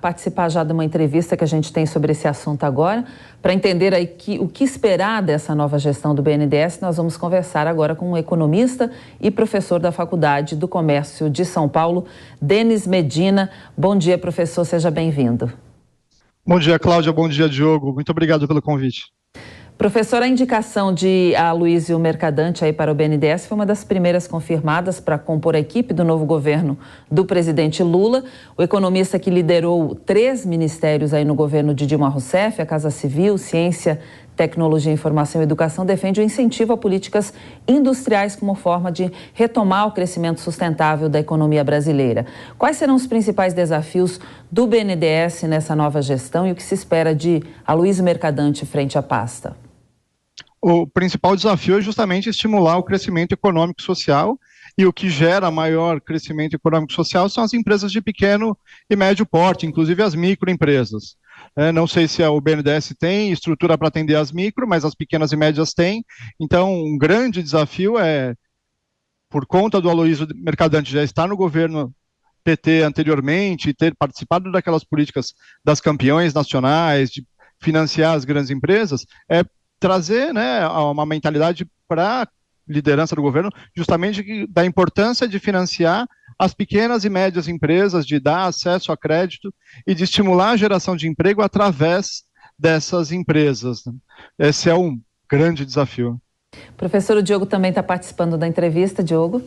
Participar já de uma entrevista que a gente tem sobre esse assunto agora. Para entender aí o que esperar dessa nova gestão do BNDES, nós vamos conversar agora com um economista e professor da Faculdade do Comércio de São Paulo, Denis Medina. Bom dia, professor, seja bem-vindo. Bom dia, Cláudia. Bom dia, Diogo. Muito obrigado pelo convite. Professor, a indicação de Aloysio Mercadante aí para o BNDES foi uma das primeiras confirmadas para compor a equipe do novo governo do presidente Lula. O economista que liderou 3 ministérios aí no governo de Dilma Rousseff, a Casa Civil, Ciência, Tecnologia, Informação e Educação, defende o incentivo a políticas industriais como forma de retomar o crescimento sustentável da economia brasileira. Quais serão os principais desafios do BNDES nessa nova gestão e o que se espera de Aloysio Mercadante frente à pasta? O principal desafio é justamente estimular o crescimento econômico e social, e o que gera maior crescimento econômico e social são as empresas de pequeno e médio porte, inclusive as microempresas. Não sei se o BNDES tem estrutura para atender as micro, mas as pequenas e médias têm. Então, um grande desafio é, por conta do Aloysio Mercadante já estar no governo PT anteriormente, ter participado daquelas políticas das campeões nacionais, de financiar as grandes empresas, trazer uma mentalidade para a liderança do governo, justamente da importância de financiar as pequenas e médias empresas, de dar acesso a crédito e de estimular a geração de emprego através dessas empresas. Esse é um grande desafio. Professor, o Diogo também está participando da entrevista. Diogo?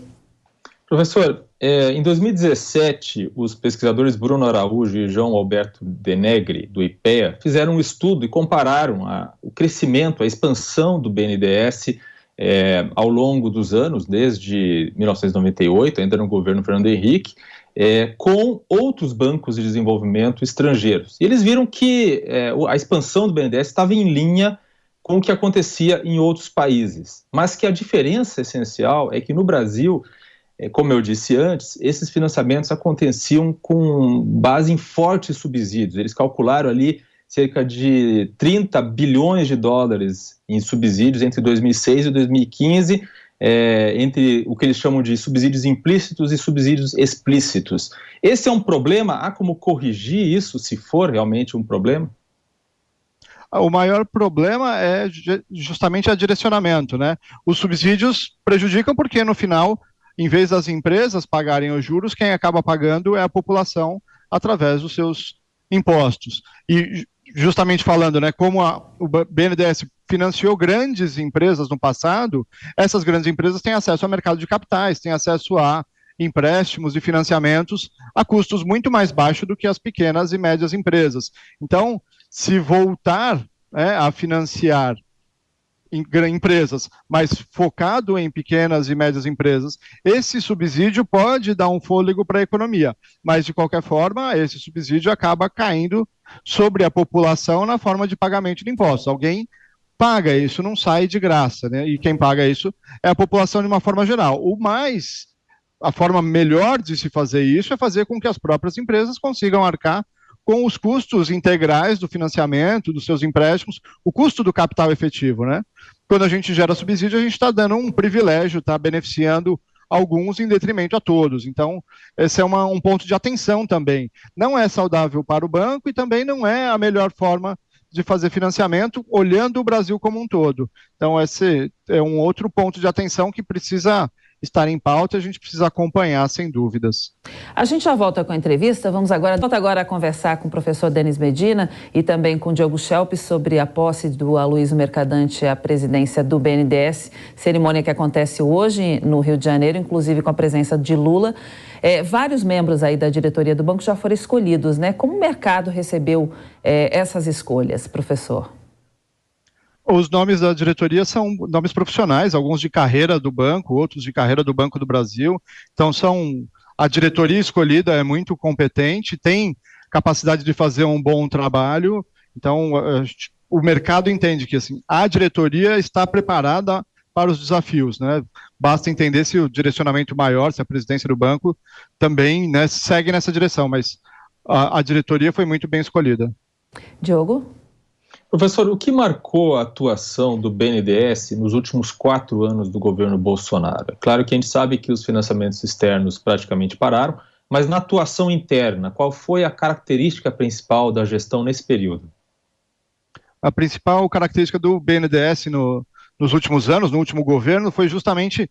Professor, em 2017, os pesquisadores Bruno Araújo e João Alberto Denegri, do IPEA, fizeram um estudo e compararam o crescimento, a expansão do BNDES ao longo dos anos, desde 1998, ainda no governo Fernando Henrique, com outros bancos de desenvolvimento estrangeiros. E eles viram que a expansão do BNDES estava em linha com o que acontecia em outros países, mas que a diferença essencial é que no Brasil, como eu disse antes, esses financiamentos aconteciam com base em fortes subsídios. Eles calcularam ali cerca de 30 bilhões de dólares em subsídios entre 2006 e 2015, entre o que eles chamam de subsídios implícitos e subsídios explícitos. Esse é um problema? Há como corrigir isso, se for realmente um problema? O maior problema é justamente o direcionamento, né? Os subsídios prejudicam porque, no final, em vez das empresas pagarem os juros, quem acaba pagando é a população através dos seus impostos. E justamente falando, né, como o BNDES financiou grandes empresas no passado, essas grandes empresas têm acesso ao mercado de capitais, têm acesso a empréstimos e financiamentos a custos muito mais baixos do que as pequenas e médias empresas. Então, se voltar a financiar empresas, mas focado em pequenas e médias empresas, esse subsídio pode dar um fôlego para a economia, mas de qualquer forma, esse subsídio acaba caindo sobre a população na forma de pagamento de impostos. Alguém paga isso, não sai de graça, né? E quem paga isso é a população de uma forma geral. A forma melhor de se fazer isso é fazer com que as próprias empresas consigam arcar com os custos integrais do financiamento, dos seus empréstimos, o custo do capital efetivo, né? Quando a gente gera subsídio, a gente está dando um privilégio, está beneficiando alguns em detrimento a todos. Então, esse é um ponto de atenção também. Não é saudável para o banco e também não é a melhor forma de fazer financiamento, olhando o Brasil como um todo. Então, esse é um outro ponto de atenção que precisa estar em pauta e a gente precisa acompanhar, sem dúvidas. A gente já volta com a entrevista. Volta agora a conversar com o professor Denis Medina e também com o Diogo Schelp sobre a posse do Aloysio Mercadante à presidência do BNDES, cerimônia que acontece hoje no Rio de Janeiro, inclusive com a presença de Lula. Vários membros aí da diretoria do banco já foram escolhidos, né? Como o mercado recebeu essas escolhas, professor? Os nomes da diretoria são nomes profissionais, alguns de carreira do banco, outros de carreira do Banco do Brasil. Então, a diretoria escolhida é muito competente, tem capacidade de fazer um bom trabalho. Então, o mercado entende que assim, a diretoria está preparada para os desafios, né? Basta entender se o direcionamento maior, se a presidência do banco também, né, segue nessa direção, mas a diretoria foi muito bem escolhida. Diogo? Professor, o que marcou a atuação do BNDES nos últimos 4 anos do governo Bolsonaro? Claro que a gente sabe que os financiamentos externos praticamente pararam, mas na atuação interna, qual foi a característica principal da gestão nesse período? A principal característica do BNDES nos últimos anos, no último governo, foi justamente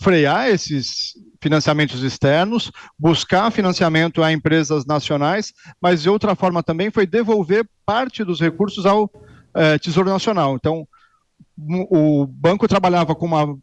frear esses financiamentos externos, buscar financiamento a empresas nacionais, mas de outra forma também foi devolver parte dos recursos ao Tesouro Nacional. Então, o banco trabalhava com um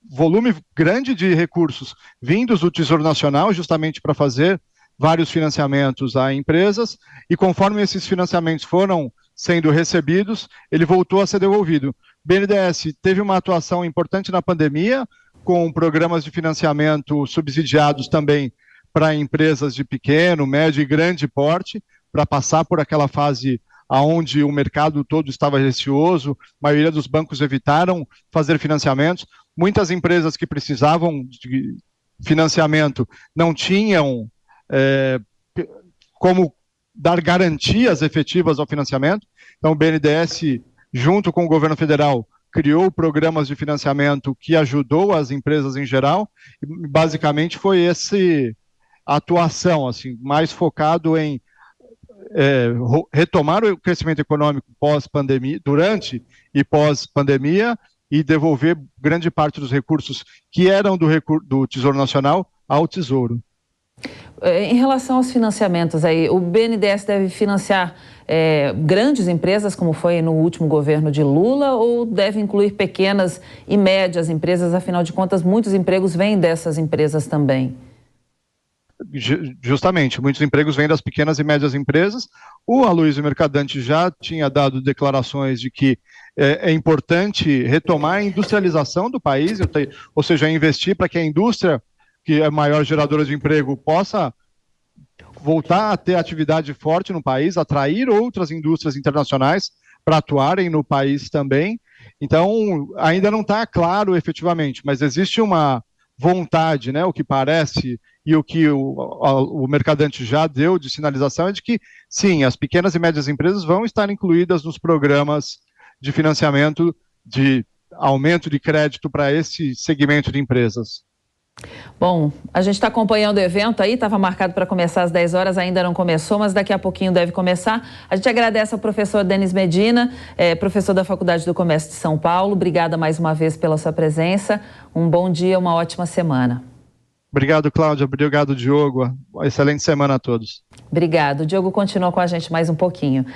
volume grande de recursos vindos do Tesouro Nacional, justamente para fazer vários financiamentos a empresas, e conforme esses financiamentos foram sendo recebidos, ele voltou a ser devolvido. O BNDES teve uma atuação importante na pandemia, com programas de financiamento subsidiados também para empresas de pequeno, médio e grande porte, para passar por aquela fase onde o mercado todo estava receoso, a maioria dos bancos evitaram fazer financiamentos, muitas empresas que precisavam de financiamento não tinham como dar garantias efetivas ao financiamento, então o BNDES, junto com o governo federal, criou programas de financiamento que ajudou as empresas em geral, e basicamente foi essa atuação, assim, mais focado em retomar o crescimento econômico pós-pandemia, durante e pós-pandemia, e devolver grande parte dos recursos que eram do Tesouro Nacional ao Tesouro. Em relação aos financiamentos, aí, o BNDES deve financiar grandes empresas, como foi no último governo de Lula, ou deve incluir pequenas e médias empresas? Afinal de contas, muitos empregos vêm dessas empresas também. Justamente, muitos empregos vêm das pequenas e médias empresas. O Aloysio Mercadante já tinha dado declarações de que é importante retomar a industrialização do país, ou seja, investir para que a indústria, que é a maior geradora de emprego, possa voltar a ter atividade forte no país, atrair outras indústrias internacionais para atuarem no país também. Então, ainda não está claro efetivamente, mas existe uma vontade, né, o que parece, e o que o Mercadante já deu de sinalização é de que, sim, as pequenas e médias empresas vão estar incluídas nos programas de financiamento, de aumento de crédito para esse segmento de empresas. Bom, a gente está acompanhando o evento aí, estava marcado para começar às 10 horas, ainda não começou, mas daqui a pouquinho deve começar. A gente agradece ao professor Denis Medina, professor da Faculdade do Comércio de São Paulo. Obrigada mais uma vez pela sua presença. Um bom dia, uma ótima semana. Obrigado, Cláudia. Obrigado, Diogo. Excelente semana a todos. Obrigado. O Diogo continua com a gente mais um pouquinho.